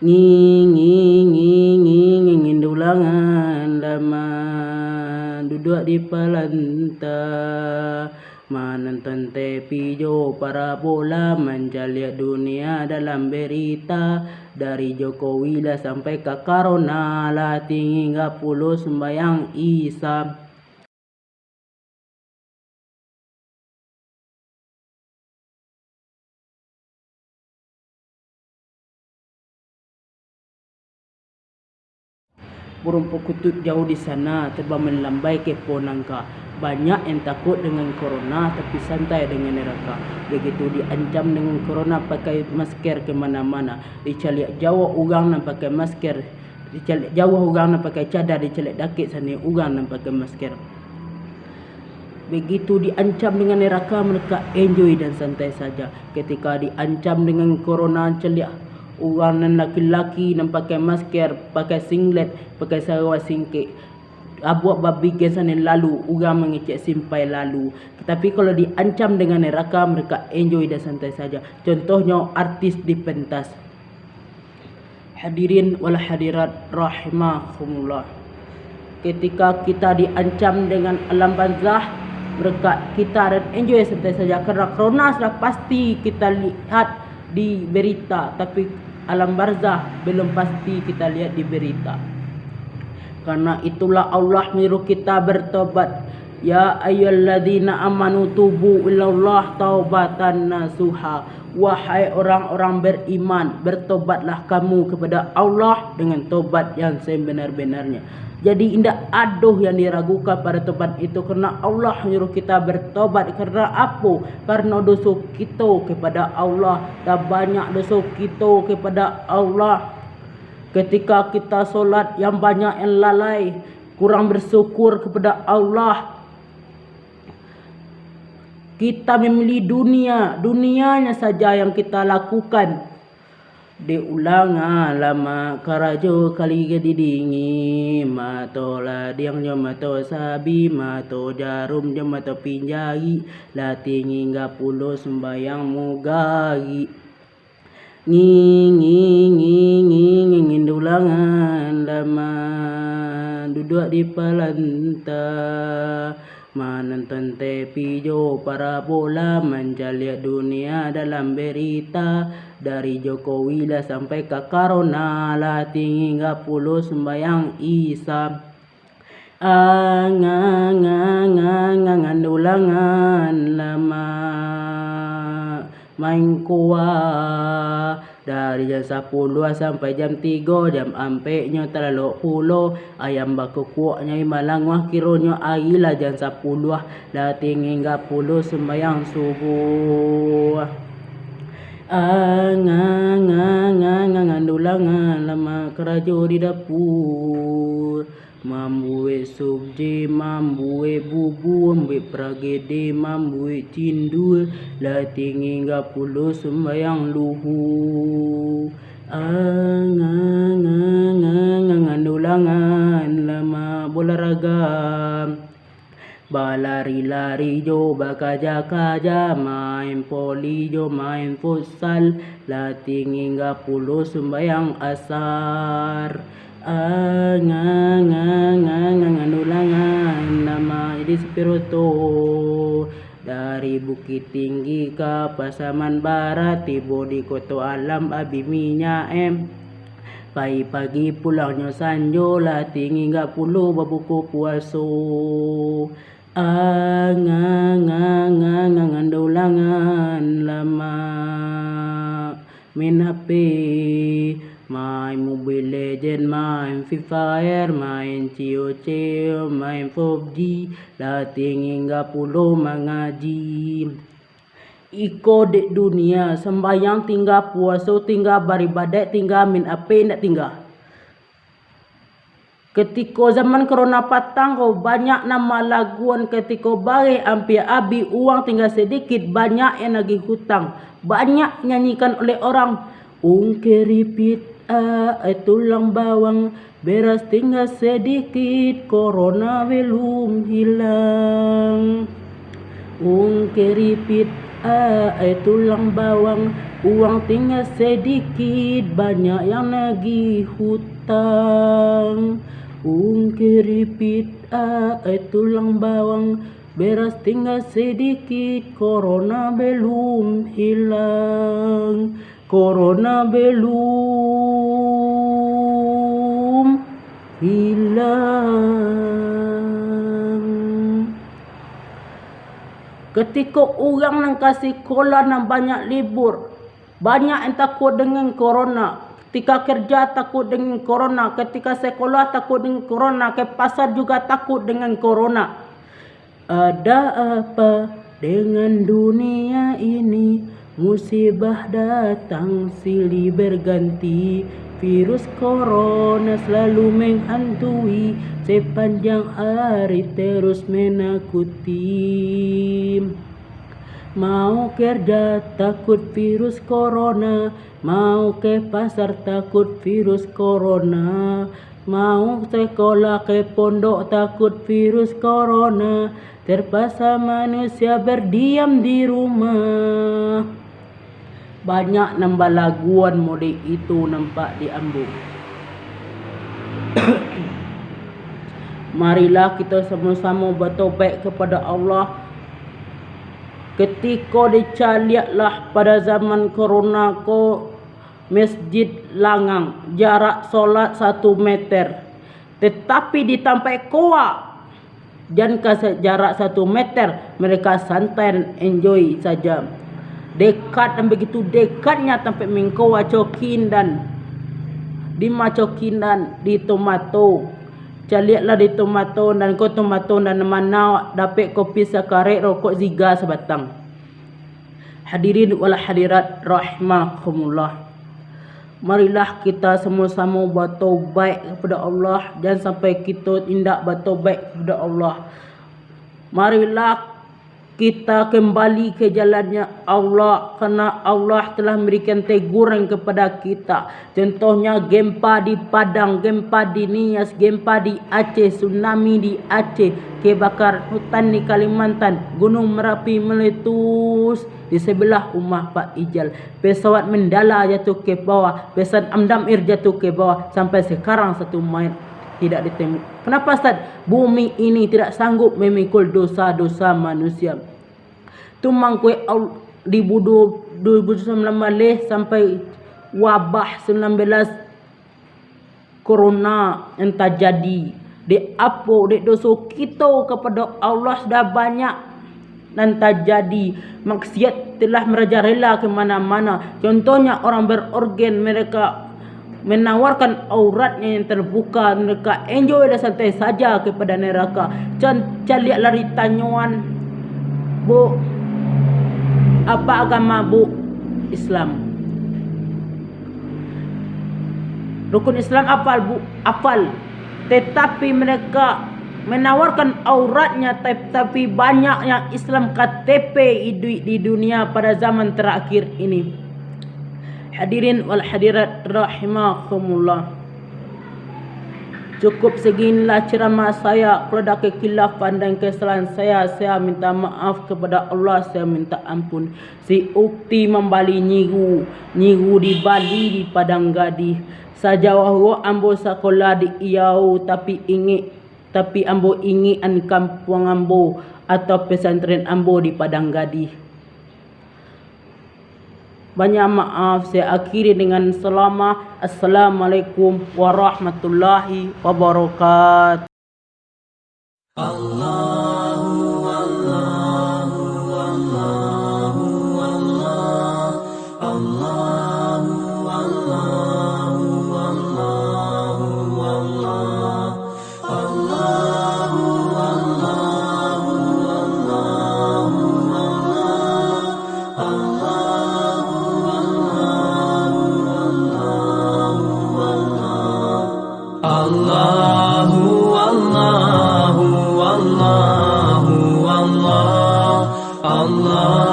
nging dulangan lama duduk di pelanta menonton TV jo parabola menjaliat dunia dalam berita dari Jokowi lah sampai ke Corona lah tinggi 30 sembayang Isa. Burung perkutut jauh di sana terbang melambai kepo nangka. Banyak yang takut dengan corona tapi santai dengan neraka. Begitu diancam dengan corona pakai masker ke mana-mana. Dicaliak jauh orang nak pakai masker. Dicaliak jauh orang nak pakai cadar, dicaliak dakit sana orang nak pakai masker. Begitu diancam dengan neraka mereka enjoy dan santai saja. Ketika diancam dengan corona celiak orang dan laki-laki yang pakai masker, pakai singlet, pakai sarung singkit, abuak babi kesan lalu, orang mengecek simpai lalu. Tetapi kalau diancam dengan neraka mereka enjoy dan santai saja. Contohnya artis di pentas. Hadirin wal hadirat rahimahumullah. Ketika kita diancam dengan alam barzah, mereka kita dan enjoy santai saja karena corona sudah pasti kita lihat di berita, tapi alam barzah belum pasti kita lihat di berita. Karena itulah Allah menyuruh kita bertobat. Ya ayyuhalladzina amanu tubu ilallah taubatan nasuha. Wahai orang-orang beriman, bertobatlah kamu kepada Allah dengan tobat yang sebenar-benarnya. Jadi indah aduh yang diragukan pada tobat itu, karena Allah menyuruh kita bertobat. Karena apa? Karena dosa kita kepada Allah dan banyak dosa kita kepada Allah. Ketika kita solat yang banyak yang lalai, kurang bersyukur kepada Allah. Kita memilih dunianya saja yang kita lakukan. Diulang lama karajo kali gedidingi mato ladiang jo mato sabi mato jarum jo mato pinjai la tinggi 30 sembayang mugai nging dulangan lama duduk di pelanta menonton TV jo parabola menjaliat dunia dalam berita dari Jokowi lah sampai ke Corona lah tinggi 30 sembayang Isa. Angan dulangan lama main kuah dari jam 10 sampai jam 3 jam ampeknya terlalu pulo ayam baku kuaknya malang wah kironya ailah jam 10 dah tinggi 30 sembayang subuh. Angan dulangan lama kerajo di dapur mambue subji mambue bubu ambue pragede mambue cindul lah tinggi 30 sembayang luhu. Angan dulangan lama bola ragam balari-lari jo bakaja-kaja main poli jo main futsal lah tinggi 30 sembayang asar. Angan ulangan nama jadi Spiroto dari Bukit Tinggi ke Pasaman Barat tiba di Kota Alam Abiminya pagi-pagi pulangnya sanjo lah tinggi 30 babuku puaso. Angan ulangan lama main HP main Mobile Legend, main Free Fire, main COC, main PUBG, lah tinggi 30 mengaji. Iko dek dunia sembayang tinggal puasa tinggal beribadat tinggal min apa nak tinggal. Ketika zaman corona patang kau banyak nama laguan ketika bare hampir habis uang tinggal sedikit banyak yang lagi hutang banyak nyanyikan oleh orang ungkeripit tulang bawang beras tinggal sedikit corona belum hilang ungkeripit tulang bawang, uang tinggal sedikit, banyak yang nagih hutang. Keripit, tulang bawang, beras tinggal sedikit, corona belum hilang. Corona belum hilang. Ketika orang yang kasih sekolah yang banyak libur, banyak yang takut dengan corona. Ketika kerja takut dengan corona, ketika sekolah takut dengan corona, ke pasar juga takut dengan corona. Ada apa dengan dunia ini? Musibah datang silih berganti, virus corona selalu menghantui, sepanjang hari terus menakuti. Mau kerja takut virus corona, mau ke pasar takut virus corona, mau sekolah ke pondok takut virus corona, terpaksa manusia berdiam di rumah. Banyak nambah laguan mode itu nampak di Ambo. Marilah kita sama-sama bertaubat kepada Allah. Ketika dicaliatlah pada zaman corona ko masjid langang, jarak solat 1 meter. Tetapi ditampai koa dan jarak 1 meter, mereka santai dan enjoy saja. Dekat dan begitu dekatnya sampai mengkoa cokin dan di macokin dan di tomato. Caliatlah di tomato dan ko tomato dan mana dapat kopi sakarek rokok ziga sebatang. Hadirin wal hadirat rahimakumullah. Marilah kita sama-sama bertaubat kepada Allah. Jangan sampai kita tidak bertaubat kepada Allah. Marilah kita kembali ke jalannya Allah, karena Allah telah memberikan teguran kepada kita. Contohnya gempa di Padang, gempa di Nias, gempa di Aceh, tsunami di Aceh, kebakar hutan di Kalimantan, Gunung Merapi meletus di sebelah rumah Pak Ijal, pesawat Mendala jatuh ke bawah, pesawat Amdam Air jatuh ke bawah, sampai sekarang satu mayat tidak ditemukan. Kenapa Ustaz? Bumi ini tidak sanggup memikul dosa-dosa manusia. Tumang kue di 2019 sampai wabah 19 corona yang terjadi. Di apa di dosa kita kepada Allah sudah banyak dan terjadi. Maksiat telah merajalela ke mana-mana. Contohnya orang berorgan, mereka menawarkan auratnya yang terbuka, mereka enjoy dan santai saja kepada neraka. Caliat lari tanyuan, Bu, apa agama Bu? Islam. Rukun Islam apal Bu? Apal. Tetapi mereka menawarkan auratnya, tapi banyak yang Islam KTP di dunia pada zaman terakhir ini. Hadirin wal hadirat rahimakumullah. Cukup seginilah ceramah saya. Kalau ada kekilafan dan kesalahan saya minta maaf kepada Allah, saya minta ampun. Si ukti membali nyigu di Bali di Padang Gadih. Sajauh ambo sekolah di Iau, tapi ambo ingin an kampung ambo atau pesantren ambo di Padang Gadih. Banyak maaf, saya akhiri dengan selamat. Assalamualaikum warahmatullahi wabarakatuh. Allahu Allahu Allahu Allah, Allahu Allahu Allahu Allah, Allahu Allahu Allahu Allah, Allah.